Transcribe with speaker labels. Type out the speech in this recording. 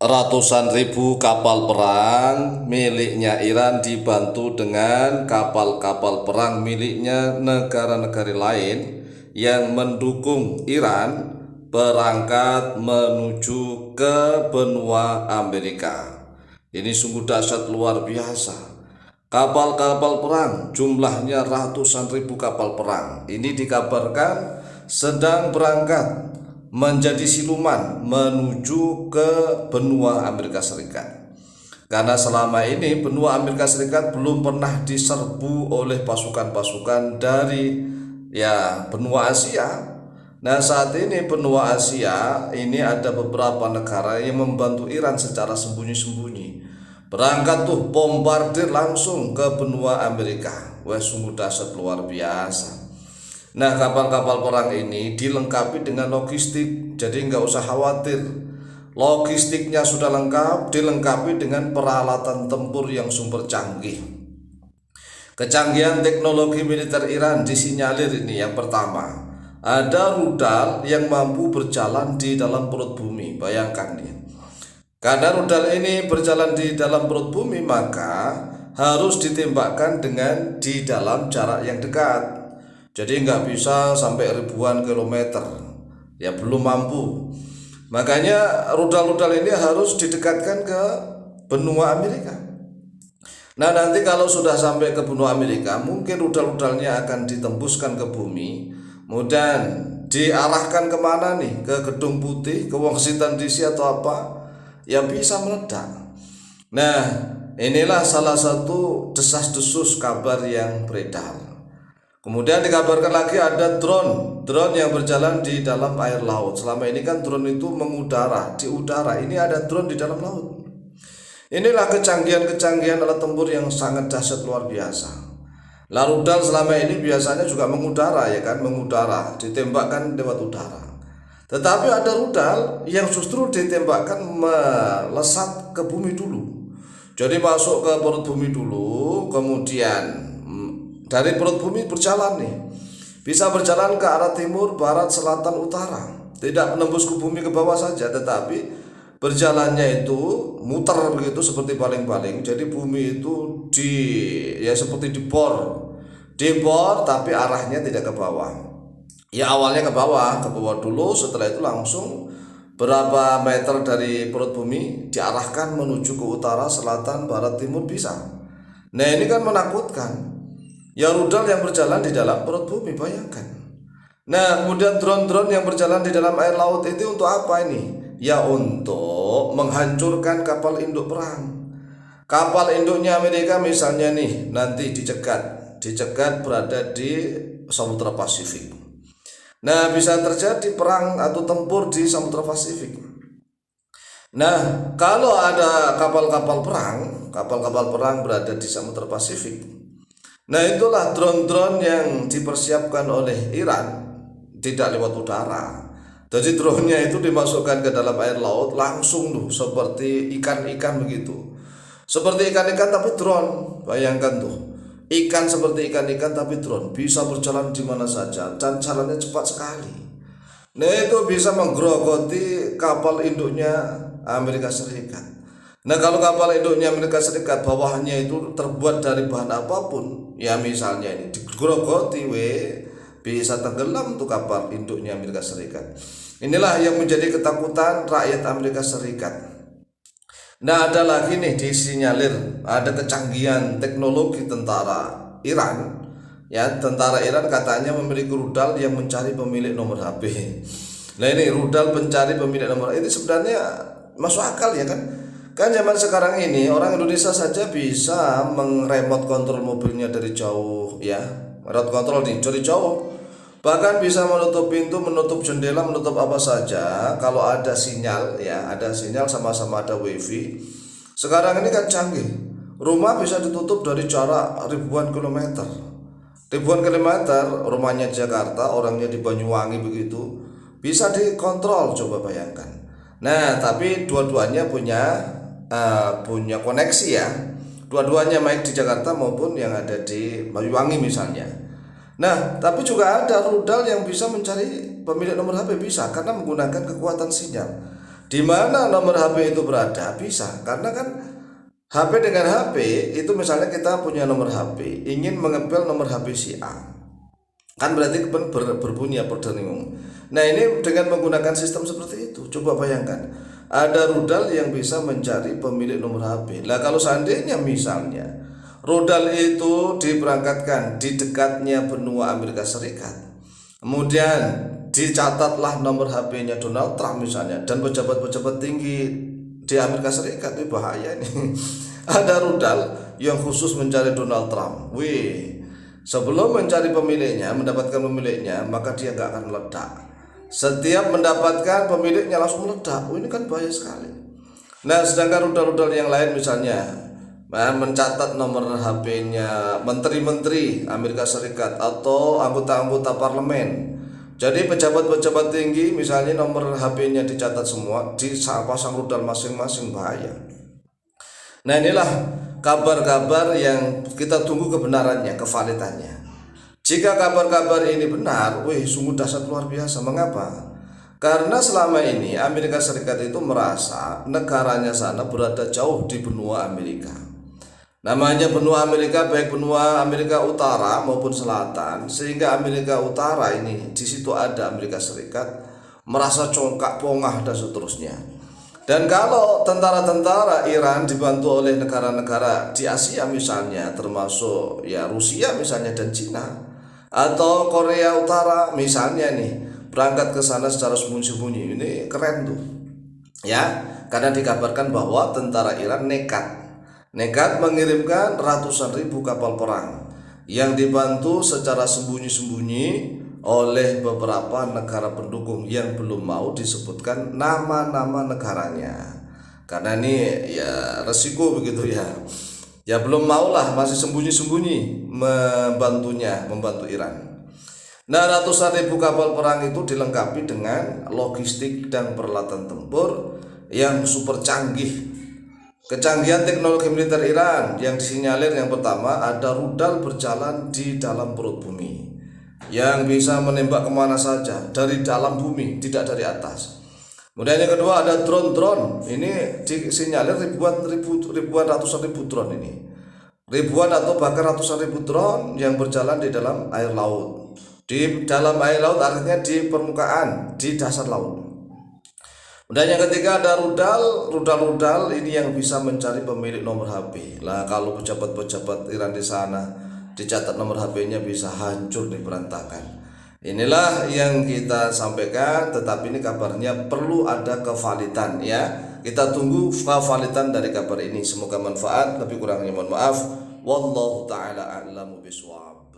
Speaker 1: Ratusan ribu kapal perang miliknya Iran dibantu dengan kapal-kapal perang miliknya negara-negara lain yang mendukung Iran berangkat menuju ke benua Amerika. Ini sungguh dahsyat luar biasa. Kapal-kapal perang jumlahnya ratusan ribu kapal perang. Ini dikabarkan sedang berangkat menjadi siluman menuju ke benua Amerika Serikat. Karena selama ini benua Amerika Serikat belum pernah diserbu oleh pasukan-pasukan dari benua Asia. Nah, saat ini benua Asia ini ada beberapa negara yang membantu Iran secara sembunyi-sembunyi. Berangkat tuh bombardir langsung ke benua Amerika. Wah, sungguh dahsyat luar biasa. Nah, kapal-kapal perang ini dilengkapi dengan logistik, jadi nggak usah khawatir. Logistiknya sudah lengkap, dilengkapi dengan peralatan tempur yang super canggih. Kecanggihan teknologi militer Iran disinyalir ini yang pertama. Ada rudal yang mampu berjalan di dalam perut bumi, bayangkan nih. Karena rudal ini berjalan di dalam perut bumi, maka harus ditembakkan dengan di dalam jarak yang dekat. Jadi nggak bisa sampai ribuan kilometer, ya belum mampu. Makanya rudal-rudal ini harus didekatkan ke benua Amerika. Nah, nanti kalau sudah sampai ke benua Amerika, mungkin rudal-rudalnya akan ditembuskan ke bumi, kemudian diarahkan kemana nih? Ke Gedung Putih, ke Washington DC atau apa? Yang bisa meledak. Nah, inilah salah satu desas-desus kabar yang beredar. Kemudian dikabarkan lagi ada drone yang berjalan di dalam air laut. Selama ini kan drone itu mengudara, di udara. Ini ada drone di dalam laut. Inilah kecanggihan alat tempur yang sangat dahsyat luar biasa. Lalu rudal selama ini biasanya juga mengudara, ya kan, mengudara, ditembakkan lewat udara. Tetapi ada rudal yang justru ditembakkan melesat ke bumi dulu. Jadi masuk ke perut bumi dulu, kemudian dari perut bumi berjalan nih, bisa berjalan ke arah timur, barat, selatan, utara. Tidak menembus ke bumi ke bawah saja, tetapi berjalannya itu muter begitu seperti baling-baling. Jadi bumi itu seperti dibor, tapi arahnya tidak ke bawah. Ya awalnya ke bawah dulu, setelah itu langsung berapa meter dari perut bumi diarahkan menuju ke utara, selatan, barat, timur bisa. Nah, ini kan menakutkan. Ya rudal yang berjalan di dalam perut bumi, bayangkan. Nah, kemudian drone-drone yang berjalan di dalam air laut itu untuk apa ini? Ya untuk menghancurkan kapal induk perang. Kapal induknya Amerika misalnya nih nanti dicegat berada di Samudra Pasifik. Nah, bisa terjadi perang atau tempur di Samudra Pasifik. Nah, kalau ada kapal-kapal perang berada di Samudra Pasifik. Nah, itulah drone-drone yang dipersiapkan oleh Iran, tidak lewat udara. Jadi drone-nya itu dimasukkan ke dalam air laut langsung tuh, seperti ikan-ikan begitu. Seperti ikan-ikan tapi drone. Bayangkan tuh. Ikan seperti ikan-ikan tapi drone, bisa berjalan di mana saja dan jalannya cepat sekali. Nah, itu bisa menggerogoti kapal induknya Amerika Serikat. Nah, kalau kapal induknya Amerika Serikat bawahnya itu terbuat dari bahan apapun, ya misalnya ini digerogoti, bisa tenggelam tuh kapal induknya Amerika Serikat. Inilah yang menjadi ketakutan rakyat Amerika Serikat. Nah, ada lagi nih disinyalir ada kecanggihan teknologi tentara Iran. Ya, tentara Iran katanya memiliki rudal yang mencari pemilik nomor HP. Nah, ini rudal pencari pemilik nomor itu sebenarnya masuk akal, ya kan? Kan zaman sekarang ini orang Indonesia saja bisa meremote kontrol mobilnya dari jauh, ya. Remote kontrol dari jauh. Bahkan bisa menutup pintu, menutup jendela, menutup apa saja kalau ada sinyal, ya, ada sinyal sama-sama ada wifi. Sekarang ini kan canggih. Rumah bisa ditutup dari jarak ribuan kilometer. Ribuan kilometer, rumahnya Jakarta, orangnya di Banyuwangi begitu. Bisa dikontrol, coba bayangkan. Nah, tapi dua-duanya punya koneksi, ya. Dua-duanya baik di Jakarta maupun yang ada di Banyuwangi misalnya. Nah, tapi juga ada rudal yang bisa mencari pemilik nomor HP, bisa karena menggunakan kekuatan sinyal. Di mana nomor HP itu berada? Bisa, karena kan HP dengan HP itu misalnya kita punya nomor HP, ingin mengepel nomor HP si A, kan berarti berbunyi perdenging. Nah ini dengan menggunakan sistem seperti itu, coba bayangkan ada rudal yang bisa mencari pemilik nomor HP. Lah kalau seandainya misalnya rudal itu diberangkatkan di dekatnya benua Amerika Serikat, kemudian dicatatlah nomor HP-nya Donald Trump misalnya, dan pejabat-pejabat tinggi di Amerika Serikat, ini bahaya nih. Ada rudal yang khusus mencari Donald Trump. Wih, sebelum mencari pemiliknya, mendapatkan pemiliknya, maka dia nggak akan meledak. Setiap mendapatkan pemiliknya langsung meledak. Ini kan bahaya sekali. Nah, sedangkan rudal-rudal yang lain misalnya mencatat nomor HP-nya menteri-menteri Amerika Serikat atau anggota-anggota parlemen. Jadi pejabat-pejabat tinggi misalnya nomor HP-nya dicatat semua, dipasang rudal masing-masing, bahaya. Nah inilah kabar-kabar yang kita tunggu kebenarannya, kevalitannya. Jika kabar-kabar ini benar, wih sungguh dahsyat luar biasa. Mengapa? Karena selama ini Amerika Serikat itu merasa negaranya sana berada jauh di benua Amerika. Namanya benua Amerika, baik benua Amerika Utara maupun Selatan, sehingga Amerika Utara ini di situ ada Amerika Serikat, merasa congkak pongah dan seterusnya. Dan kalau tentara-tentara Iran dibantu oleh negara-negara di Asia misalnya, termasuk ya Rusia misalnya dan Cina, atau Korea Utara misalnya nih, berangkat ke sana secara sembunyi-sembunyi, ini keren tuh. Ya, karena dikabarkan bahwa tentara Iran nekat mengirimkan ratusan ribu kapal perang yang dibantu secara sembunyi-sembunyi oleh beberapa negara pendukung yang belum mau disebutkan nama-nama negaranya, karena ini ya resiko begitu ya. Ya belum maulah, masih sembunyi-sembunyi membantu Iran. Nah, ratusan ribu kapal perang itu dilengkapi dengan logistik dan peralatan tempur yang super canggih. Kecanggihan teknologi militer Iran yang disinyalir yang pertama, ada rudal berjalan di dalam perut bumi yang bisa menembak kemana saja dari dalam bumi, tidak dari atas. Kemudian yang kedua ada drone. Ini disinyalir ribuan ratusan ribu drone ini. Ribuan atau bahkan ratusan ribu drone yang berjalan di dalam air laut. Di dalam air laut artinya di permukaan, di dasar laut. Dan yang ketiga ada rudal ini yang bisa mencari pemilik nomor HP. Lah kalau pejabat-pejabat Iran di sana dicatat nomor HP-nya, bisa hancur nih, berantakan. Inilah yang kita sampaikan, tetapi ini kabarnya perlu ada kevalitan ya. Kita tunggu kevalitan dari kabar ini. Semoga manfaat, lebih kurangnya mohon maaf. Wallahu taala a'lamu bishawab.